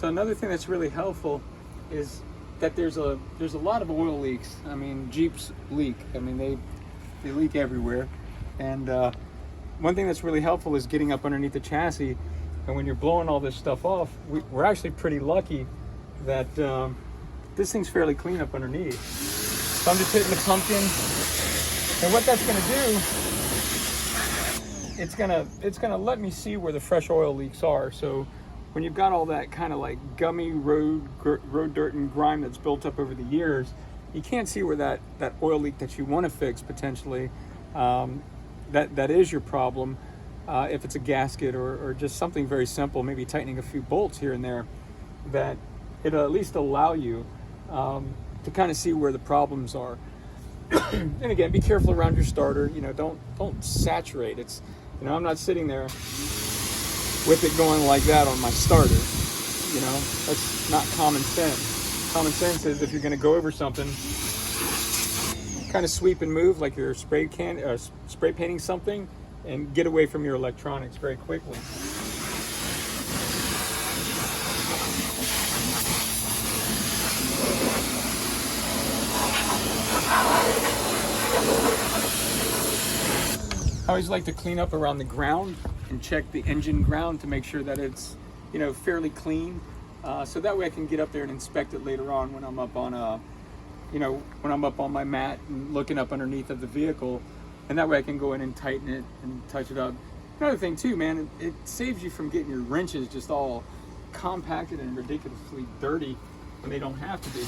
So another thing that's really helpful is that there's a lot of oil leaks. I mean, Jeeps leak. I mean, they leak everywhere. And one thing that's really helpful is getting up underneath the chassis. And when you're blowing all this stuff off, we're actually pretty lucky that this thing's fairly clean up underneath. So I'm just hitting the pumpkin. And what that's gonna do, it's gonna let me see where the fresh oil leaks are. So when you've got all that kind of like gummy road dirt and grime that's built up over the years, you can't see where that oil leak that you want to fix potentially, that is your problem. If it's a gasket or just something very simple, maybe tightening a few bolts here and there, that it'll at least allow you to kind of see where the problems are. And again, be careful around your starter. You know, don't saturate. It's, you know, I'm not sitting there with it going like that on my starter. You know, that's not common sense. Common sense is if you're going to go over something, kind of sweep and move like you're spray painting something, and get away from your electronics very quickly. I always like to clean up around the ground and check the engine ground to make sure that it's, you know, fairly clean. So that way I can get up there and inspect it later on when I'm up on when I'm up on my mat and looking up underneath of the vehicle. And that way I can go in and tighten it and touch it up. Another thing too, man, it saves you from getting your wrenches just all compacted and ridiculously dirty when they don't have to be.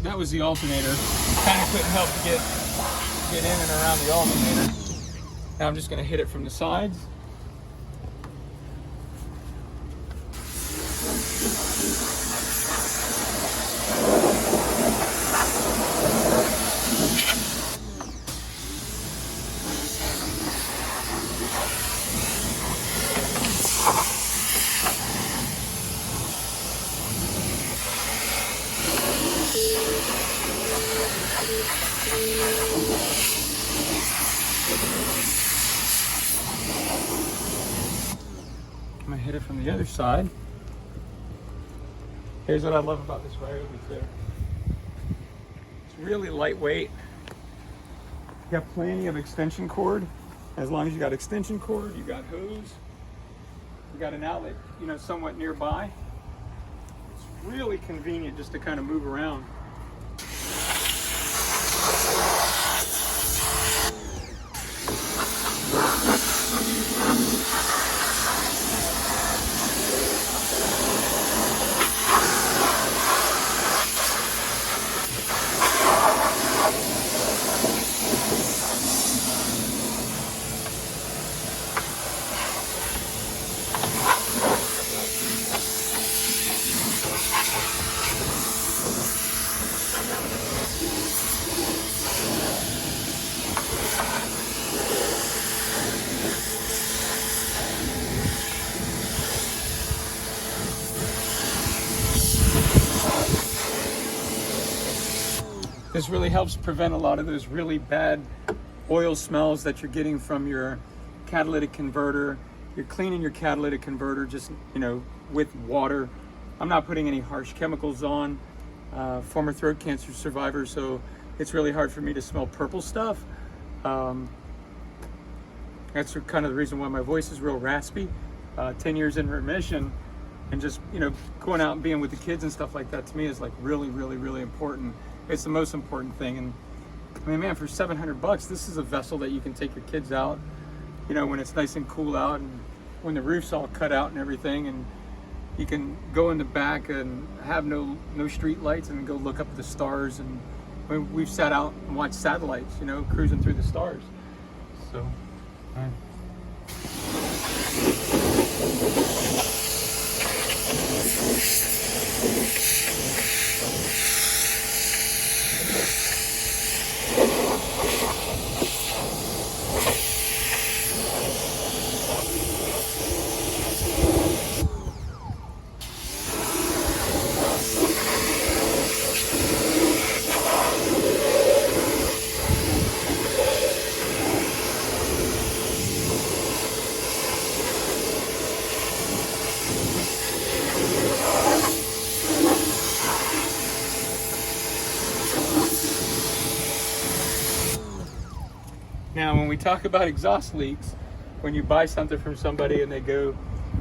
That was the alternator. Kind of couldn't help to get in and around the alternator. Now I'm just going to hit it from the sides. I'm gonna hit it from the other side. Here's what I love about this Ryobi too. It's really lightweight. You got plenty of extension cord. As long as you got extension cord, you got hose, you got an outlet, you know, somewhat nearby. It's really convenient just to kind of move around. This really helps prevent a lot of those really bad oil smells that you're getting from your catalytic converter. You're cleaning your catalytic converter just, you know, with water. I'm not putting any harsh chemicals on. Former throat cancer survivor, so it's really hard for me to smell purple stuff. That's kind of the reason why my voice is real raspy. 10 years in remission, and just, you know, going out and being with the kids and stuff like that to me is like really, really, really important. It's the most important thing. And I mean, man, for $700, this is a vessel that you can take your kids out, you know, when it's nice and cool out and when the roof's all cut out and everything, and you can go in the back and have no street lights and go look up at the stars. And I mean, we've sat out and watched satellites, you know, cruising through the stars. So, all right. we talk about exhaust leaks. When you buy something from somebody and they go,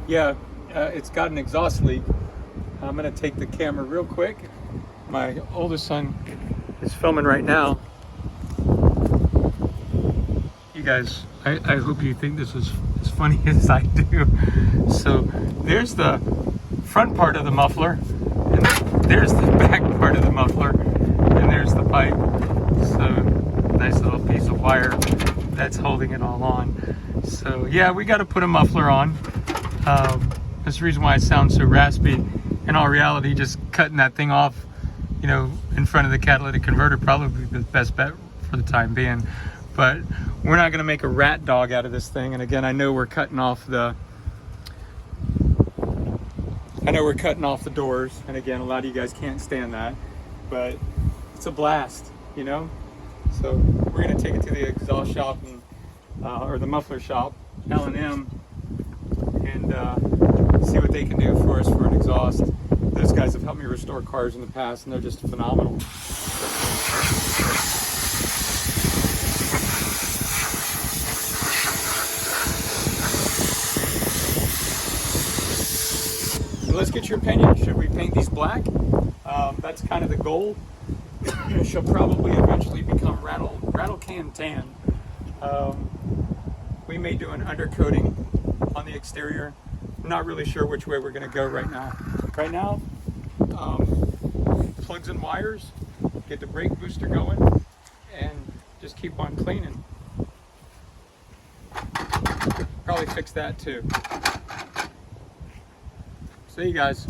yeah, it's got an exhaust leak. I'm gonna take the camera real quick. My oldest son is filming right now. You guys, I hope you think this is as funny as I do. So there's the front part of the muffler, and there's the back part of the muffler, and there's the pipe. So nice little piece of wire that's holding it all on. So yeah, we got to put a muffler on. That's the reason why it sounds so raspy. In all reality, just cutting that thing off, you know, in front of the catalytic converter probably the best bet for the time being. But we're not going to make a rat dog out of this thing. And again, I know we're cutting off the doors. And again, a lot of you guys can't stand that, but it's a blast, you know. So we're going to take it to the exhaust shop and or the muffler shop, L&M, and see what they can do for us for an exhaust. Those guys have helped me restore cars in the past, and they're just phenomenal. So let's get your opinion. Should we paint these black? That's kind of the goal. She'll probably eventually become rattle can tan. We may do an undercoating on the exterior. I'm not really sure which way we're going to go right now. Right now, plugs and wires, get the brake booster going, and just keep on cleaning. Probably fix that too. See you guys.